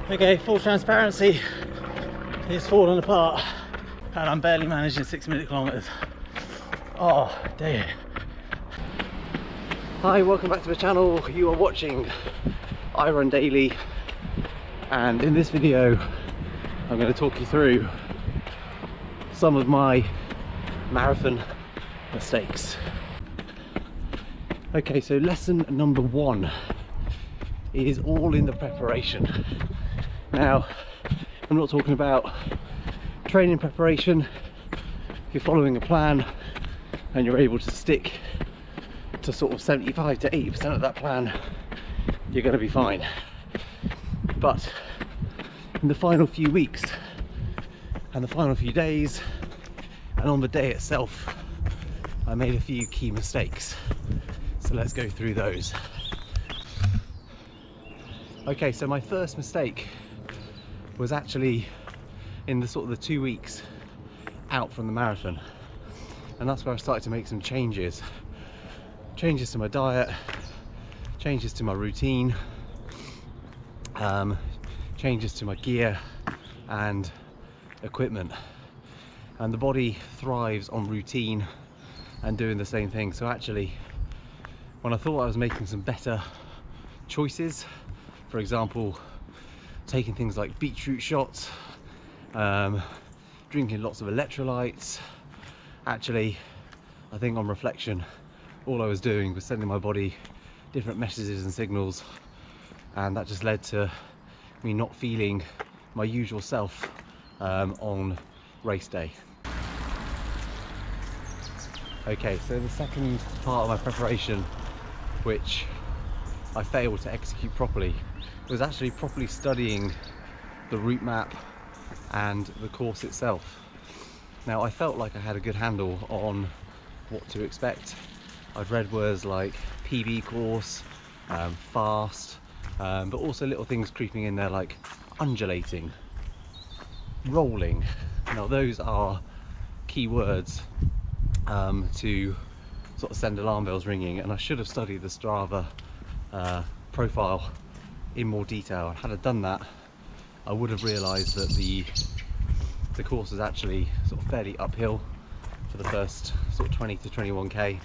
Okay, full transparency, it's falling apart and I'm barely managing 6-minute kilometers. Oh dear. Hi, welcome back to the channel. You are watching I Run Daily, and in this video I'm going to talk you through some of my marathon mistakes. Okay, so lesson number one is all in the preparation. Now, I'm not talking about training preparation. If you're following a plan and you're able to stick to sort of 75 to 80% of that plan, you're going to be fine. But in the final few weeks and the final few days and on the day itself, I made a few key mistakes. So let's go through those. Okay, so my first mistake was actually in the sort of the 2 weeks out from the marathon, and that's where I started to make some changes to my diet, changes to my routine, changes to my gear and equipment. And the body thrives on routine and doing the same thing. So actually, when I thought I was making some better choices, for example taking things like beetroot shots, drinking lots of electrolytes, actually I think on reflection all I was doing was sending my body different messages and signals, and that just led to me not feeling my usual self on race day. Okay, so the second part of my preparation, which I failed to execute properly, was actually properly studying the route map and the course itself. Now, I felt like I had a good handle on what to expect. I'd read words like PB course, fast, but also little things creeping in there like undulating, rolling. Now those are key words to sort of send alarm bells ringing, and I should have studied the Strava profile in more detail. And had I done that, I would have realised that the course was actually sort of fairly uphill for the first sort of 20 to 21k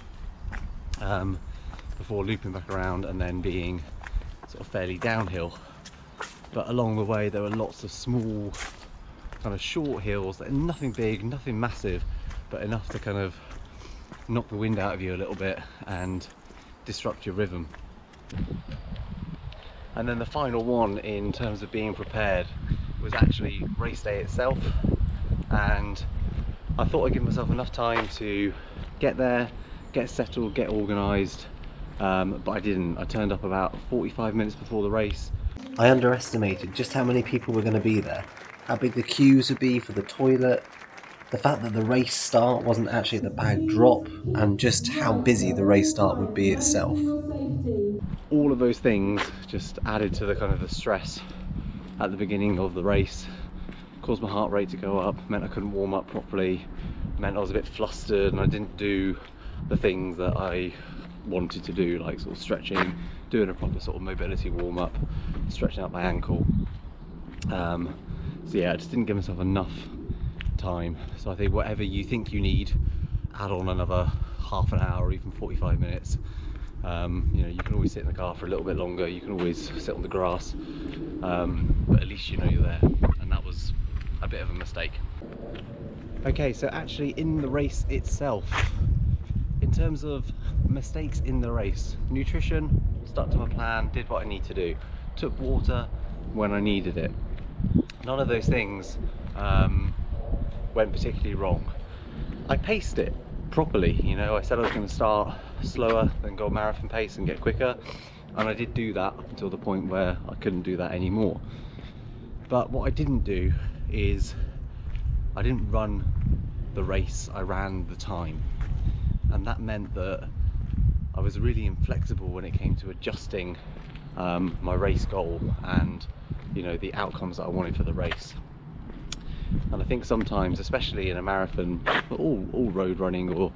before looping back around and then being sort of fairly downhill. But along the way there were lots of small kind of short hills that are nothing big, nothing massive, but enough to kind of knock the wind out of you a little bit and disrupt your rhythm. And then the final one in terms of being prepared was actually race day itself, and I thought I'd give myself enough time to get there, get settled, get organised, but I didn't. I turned up about 45 minutes before the race. I underestimated just how many people were going to be there, how big the queues would be for the toilet, the fact that the race start wasn't actually at the bag drop, and just how busy the race start would be itself. All of those things just added to the kind of the stress at the beginning of the race, caused my heart rate to go up, meant I couldn't warm up properly, meant I was a bit flustered and I didn't do the things that I wanted to do, like sort of stretching, doing a proper sort of mobility warm up, stretching out my ankle. So yeah, I just didn't give myself enough time. So I think whatever you think you need, add on another half an hour or even 45 minutes. You know, you can always sit in the car for a little bit longer, you can always sit on the grass, but at least you know you're there, and that was a bit of a mistake. Okay, so actually in the race itself, in terms of mistakes in the race, nutrition, stuck to my plan, did what I need to do, took water when I needed it. None of those things went particularly wrong. I paced it properly, you know, I said I was going to start slower, then go marathon pace and get quicker, and I did do that up until the point where I couldn't do that anymore. But what I didn't do is I didn't run the race, I ran the time, and that meant that I was really inflexible when it came to adjusting my race goal and, you know, the outcomes that I wanted for the race. And I think sometimes, especially in a marathon, all road running or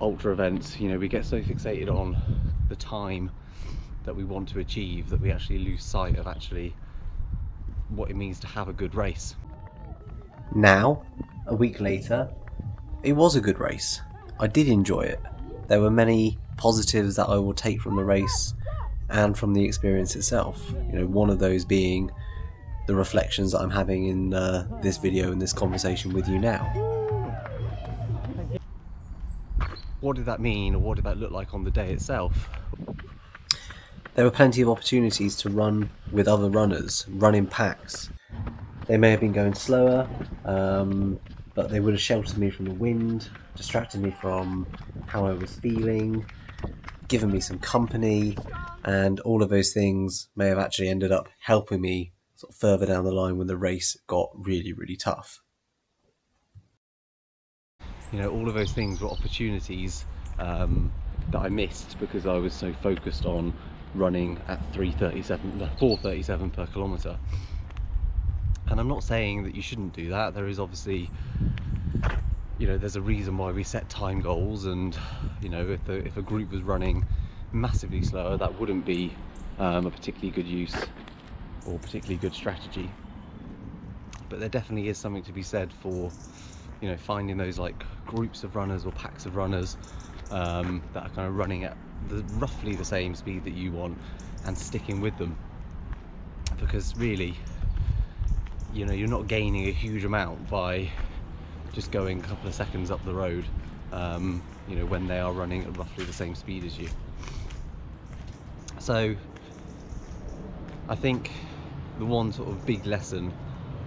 ultra events, you know, we get so fixated on the time that we want to achieve that we actually lose sight of actually what it means to have a good race. Now, a week later, it was a good race. I did enjoy it. There were many positives that I will take from the race and from the experience itself. You know, one of those being the reflections that I'm having in this video and this conversation with you now. What did that mean, or what did that look like on the day itself? There were plenty of opportunities to run with other runners, run in packs. They may have been going slower, but they would have sheltered me from the wind, distracted me from how I was feeling, given me some company, and all of those things may have actually ended up helping me sort of further down the line when the race got really, really tough. You know, all of those things were opportunities that I missed because I was so focused on running at 4:37 per kilometre. And I'm not saying that you shouldn't do that. There is obviously, you know, there's a reason why we set time goals, and you know, if a group was running massively slower, that wouldn't be a particularly good use or particularly good strategy. But there definitely is something to be said for, you know, finding those like groups of runners or packs of runners that are kind of running at roughly the same speed that you want, and sticking with them, because really, you know, you're not gaining a huge amount by just going a couple of seconds up the road, you know, when they are running at roughly the same speed as you. So I think the one sort of big lesson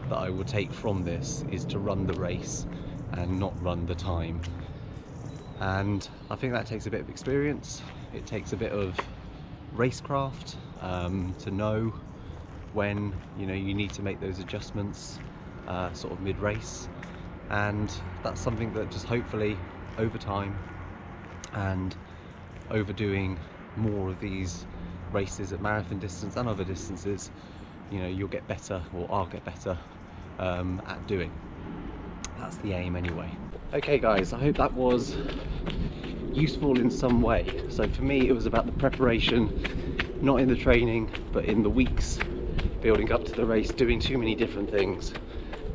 that I would take from this is to run the race and not run the time. And I think that takes a bit of experience. It takes a bit of racecraft to know when, you know, you need to make those adjustments sort of mid-race, and that's something that just hopefully over time and over doing more of these races at marathon distance and other distances, you know, you'll get better, or I'll get better at doing. That's the aim anyway. Okay guys, I hope that was useful in some way. So for me, it was about the preparation, not in the training, but in the weeks building up to the race, doing too many different things,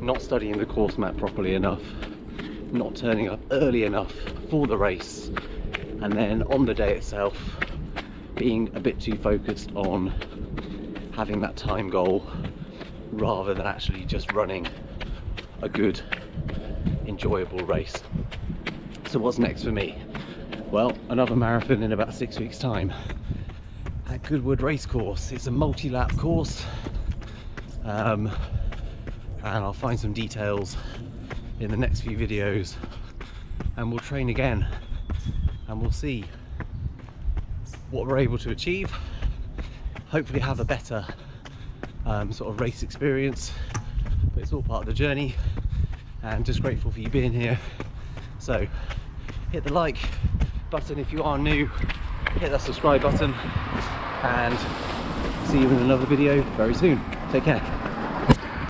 not studying the course map properly enough, not turning up early enough for the race, and then on the day itself being a bit too focused on having that time goal rather than actually just running a good, enjoyable race. So what's next for me? Well, another marathon in about 6 weeks' time at Goodwood Racecourse. It's a multi-lap course, and I'll find some details in the next few videos, and we'll train again and we'll see what we're able to achieve. Hopefully have a better sort of race experience, but it's all part of the journey, and just grateful for you being here. So hit the like button if you are new, hit that subscribe button, and see you in another video very soon. Take care.